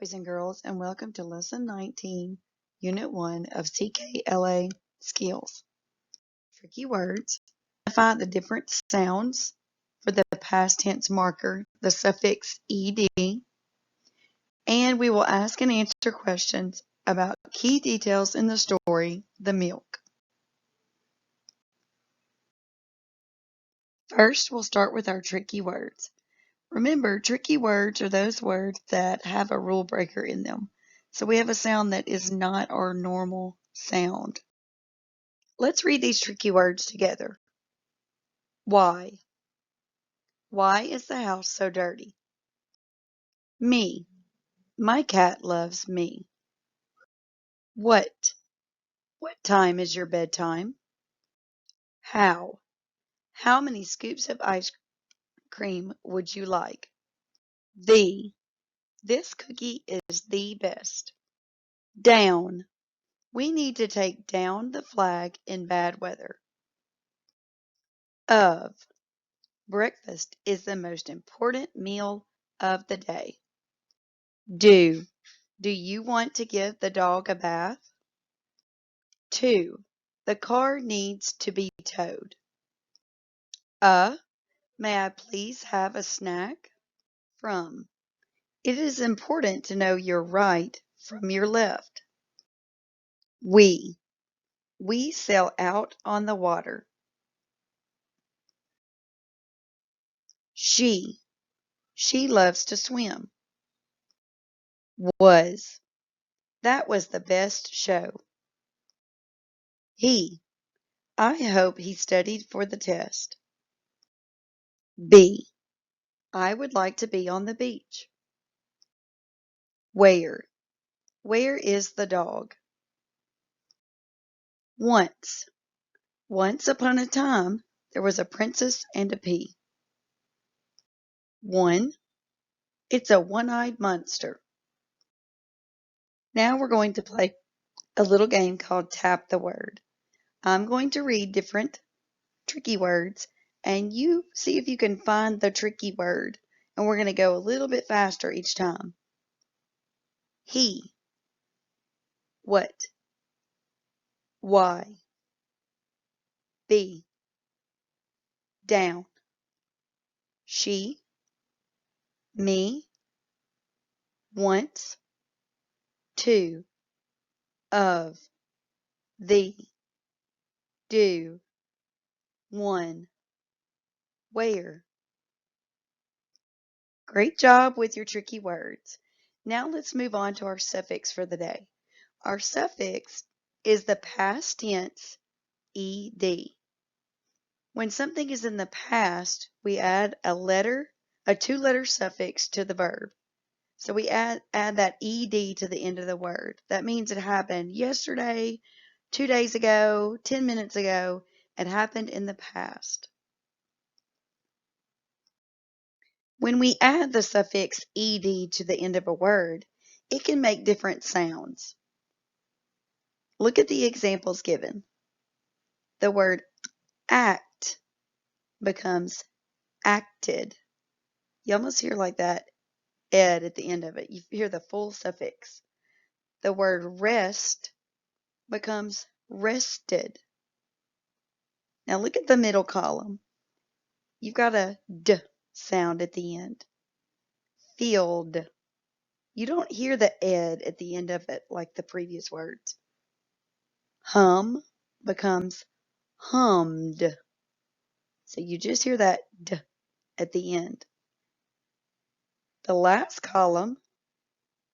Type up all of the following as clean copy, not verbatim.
boys and girls, and welcome to Lesson 19, Unit 1 of CKLA Skills. Tricky words. Identify the different sounds for the past tense marker, the suffix ed, and we will ask and answer questions about key details in the story, The Milk. First, we'll start with our tricky words. Remember, tricky words are those words that have a rule breaker in them. So we have a sound that is not our normal sound. Let's read these tricky words together. Why? Why is the house so dirty? Me. My cat loves me. What? What time is your bedtime? How? How many scoops of ice cream would you like? The. This cookie is the best. Down. We need to take down the flag in bad weather. Of. Breakfast is the most important meal of the day. Do. Do you want to give the dog a bath? 2. The car needs to be towed. May I please have a snack? From. It is important to know your right from your left. We. We sail out on the water. She. She loves to swim. Was. That was the best show. He. I hope he studied for the test. B. I would like to be on the beach. Where? Where is the dog? Once. Once upon a time, there was a princess and a pea. 1. It's a one-eyed monster. Now we're going to play a little game called Tap the Word. I'm going to read different tricky words, and you see if you can find the tricky word. And we're going to go a little bit faster each time. He. What? Why? B. Down. She. Me. Once. 2. Of. The. Do. 1. Where? Great job with your tricky words. Now let's move on to our suffix for the day. Our suffix is the past tense ed. When something is in the past, we add a two-letter suffix to the verb. So we add that ed to the end of the word. That means it happened yesterday, 2 days ago, 10 minutes ago. It happened in the past. When we add the suffix ed to the end of a word, it can make different sounds. Look at the examples given. The word act becomes acted. You almost hear like that ed at the end of it. You hear the full suffix. The word rest becomes rested. Now look at the middle column. You've got a d sound at the end. Field. You don't hear the ed at the end of it like the previous words. Hum becomes hummed. So you just hear that d at the end. The last column,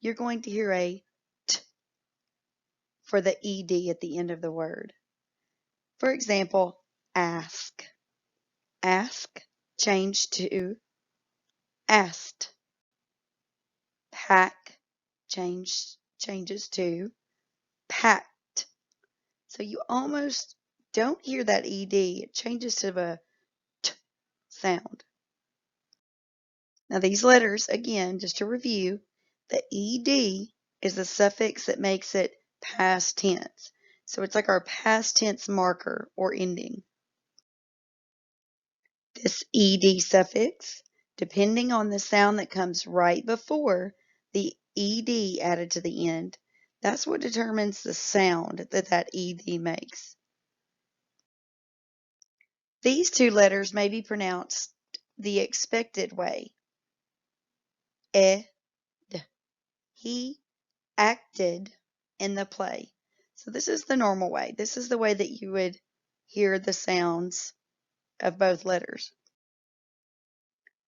you're going to hear a t for the ed at the end of the word. For example, ask. Ask changed to asked. Pack changes to packed. So you almost don't hear that ed. It changes to a t sound. Now these letters, again, just to review, the ed is the suffix that makes it past tense. So it's like our past tense marker or ending. This ed suffix, depending on the sound that comes right before the ED added to the end, that's what determines the sound that ED makes. These two letters may be pronounced the expected way. Ed. He acted in the play. So this is the normal way. This is the way that you would hear the sounds of both letters.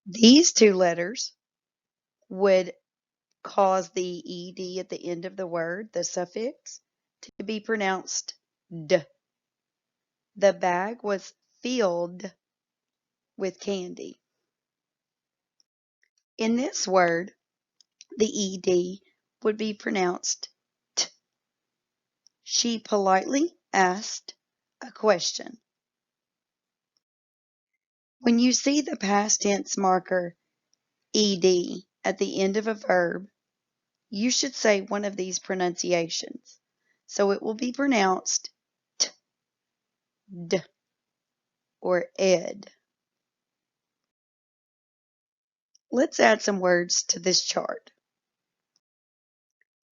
These two letters would cause the ED at the end of the word, the suffix, to be pronounced D. The bag was filled with candy. In this word, the ED would be pronounced T. She politely asked a question. When you see the past tense marker ED at the end of a verb, you should say one of these pronunciations. So it will be pronounced T, D, or ed. Let's add some words to this chart.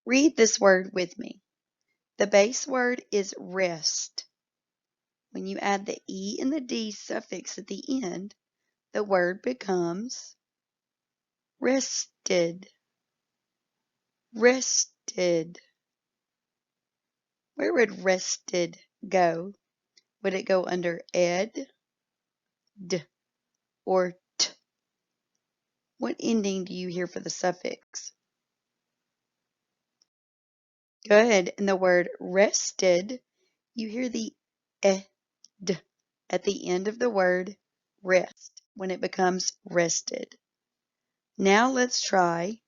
Read this word with me. The base word is rest. When you add the E and the D suffix at the end, the word becomes rested. Rested. Where would rested go? Would it go under ed, D, or T? What ending do you hear for the suffix? Good. In the word rested, you hear the ed at the end of the word rest when it becomes rested. Now let's try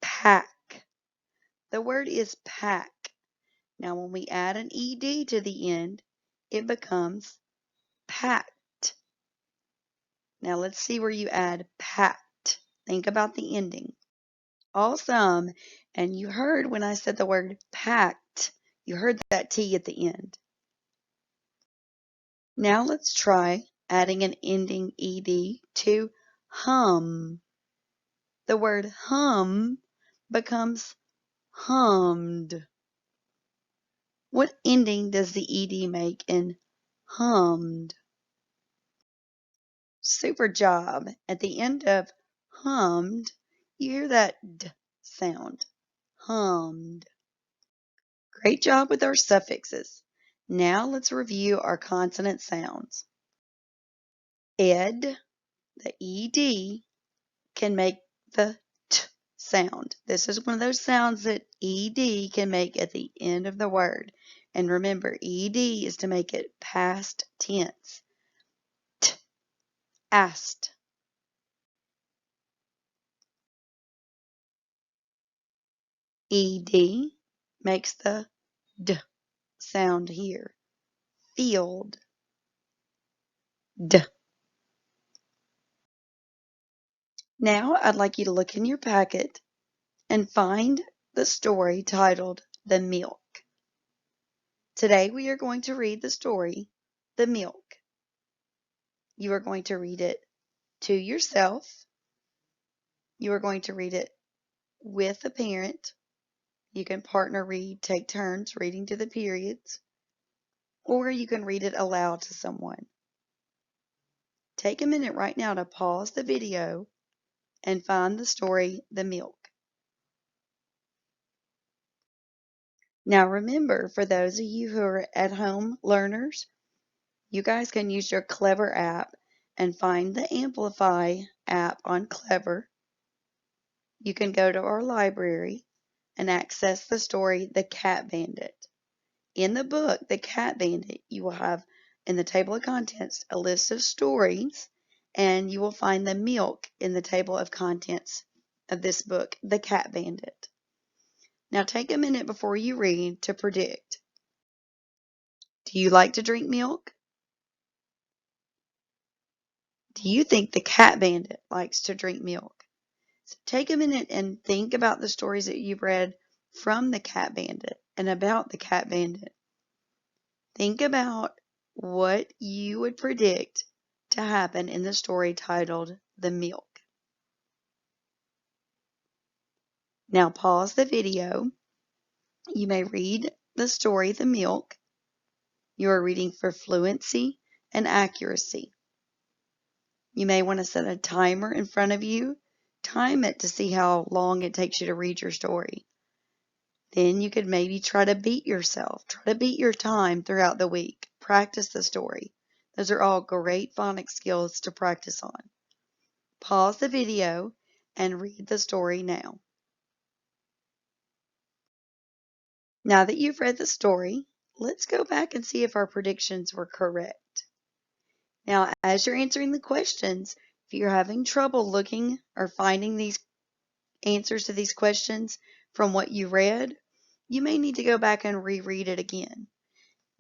pack. The word is pack. Now when we add an ed to the end, it becomes packed. Now let's see where you add packed. Think about the ending. Awesome. And you heard when I said the word packed, you heard that T at the end. Now let's try adding an ending ed to hum. The word hum becomes hummed. What ending does the ed make in hummed? Super job. At the end of hummed, you hear that D sound. Hummed. Great job with our suffixes. Now let's review our consonant sounds. Ed, the ed, can make the T sound. This is one of those sounds that ed can make at the end of the word. And remember, ed is to make it past tense. T, asked. Ed makes the D sound here. Field. D. Now I'd like you to look in your packet and find the story titled The Milk. Today we are going to read the story, The Milk. You are going to read it to yourself. You are going to read it with a parent. You can partner read, take turns reading to the periods, or you can read it aloud to someone. Take a minute right now to pause the video and find the story, The Milk. Now remember, for those of you who are at-home learners, you guys can use your Clever app and find the Amplify app on Clever. You can go to our library and access the story, The Cat Bandit. In the book, The Cat Bandit, you will have in the table of contents a list of stories, and you will find the milk in the table of contents of this book, The Cat Bandit. Now take a minute before you read to predict. Do you like to drink milk? Do you think the cat bandit likes to drink milk? So take a minute and think about the stories that you've read from the cat bandit and about the cat bandit. Think about what you would predict to happen in the story titled The Milk. Now pause the video. You may read the story, The Milk. You are reading for fluency and accuracy. You may want to set a timer in front of you. Time it to see how long it takes you to read your story. Then you could maybe try to beat yourself. Try to beat your time throughout the week. Practice the story. Those are all great phonics skills to practice on. Pause the video and read the story now. Now that you've read the story, let's go back and see if our predictions were correct. Now, as you're answering the questions, if you're having trouble looking or finding these answers to these questions from what you read, you may need to go back and reread it again.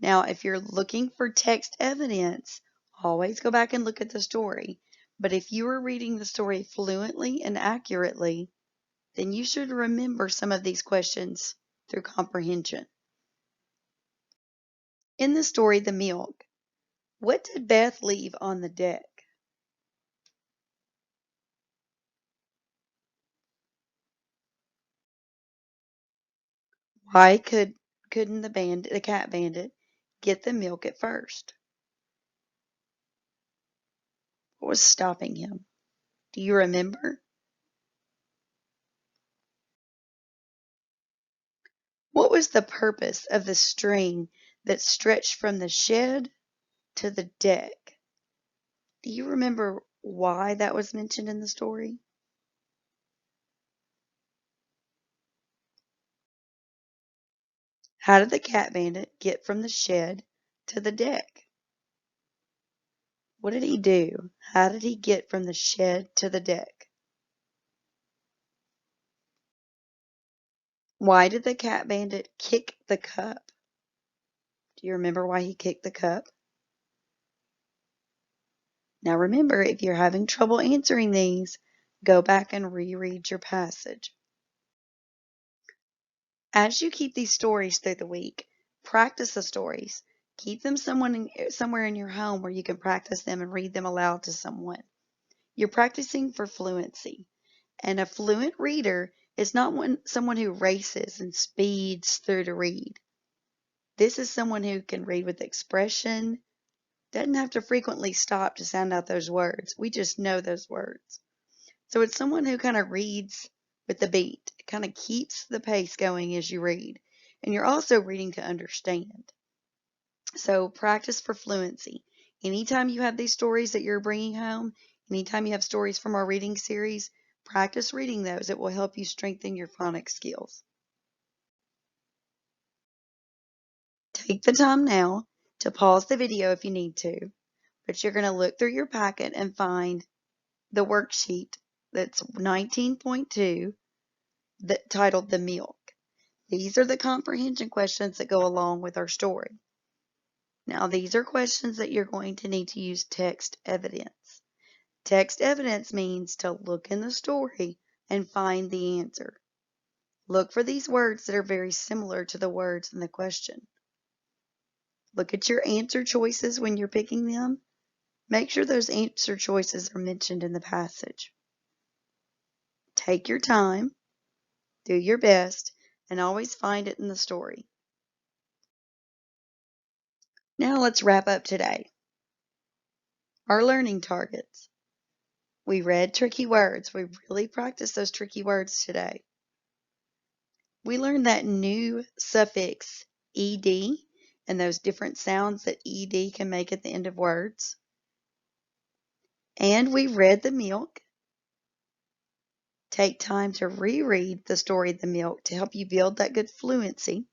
Now, if you're looking for text evidence, always go back and look at the story. But if you are reading the story fluently and accurately, then you should remember some of these questions through comprehension. In the story, The Milk, what did Beth leave on the deck? Why couldn't the cat bandit, get the milk at first? What was stopping him? Do you remember? What was the purpose of the string that stretched from the shed to the deck? Do you remember why that was mentioned in the story? How did the cat bandit get from the shed to the deck? What did he do? How did he get from the shed to the deck? Why did the cat bandit kick the cup? Do you remember why he kicked the cup? Now remember, if you're having trouble answering these, go back and reread your passage. As you keep these stories through the week, practice the stories. Keep them somewhere in your home where you can practice them and read them aloud to someone. You're practicing for fluency. And a fluent reader is not someone who races and speeds through to read. This is someone who can read with expression, doesn't have to frequently stop to sound out those words. We just know those words. So it's someone who kind of reads with the beat. It kind of keeps the pace going as you read. And you're also reading to understand. So practice for fluency. Anytime you have these stories that you're bringing home, anytime you have stories from our reading series, practice reading those. It will help you strengthen your phonics skills. Take the time now to pause the video if you need to, but you're going to look through your packet and find the worksheet that's 19.2 titled The Milk. These are the comprehension questions that go along with our story. Now, these are questions that you're going to need to use text evidence. Text evidence means to look in the story and find the answer. Look for these words that are very similar to the words in the question. Look at your answer choices when you're picking them. Make sure those answer choices are mentioned in the passage. Take your time, do your best, and always find it in the story. Now let's wrap up today. Our learning targets. We read tricky words. We really practiced those tricky words today. We learned that new suffix ed and those different sounds that ed can make at the end of words. And we read The Milk. Take time to reread the story The Milk to help you build that good fluency.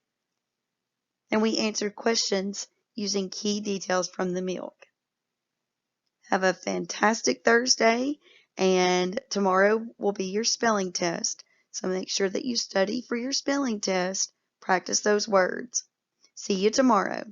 And we answered questions using key details from The Milk. Have a fantastic Thursday, and tomorrow will be your spelling test. So make sure that you study for your spelling test. Practice those words. See you tomorrow.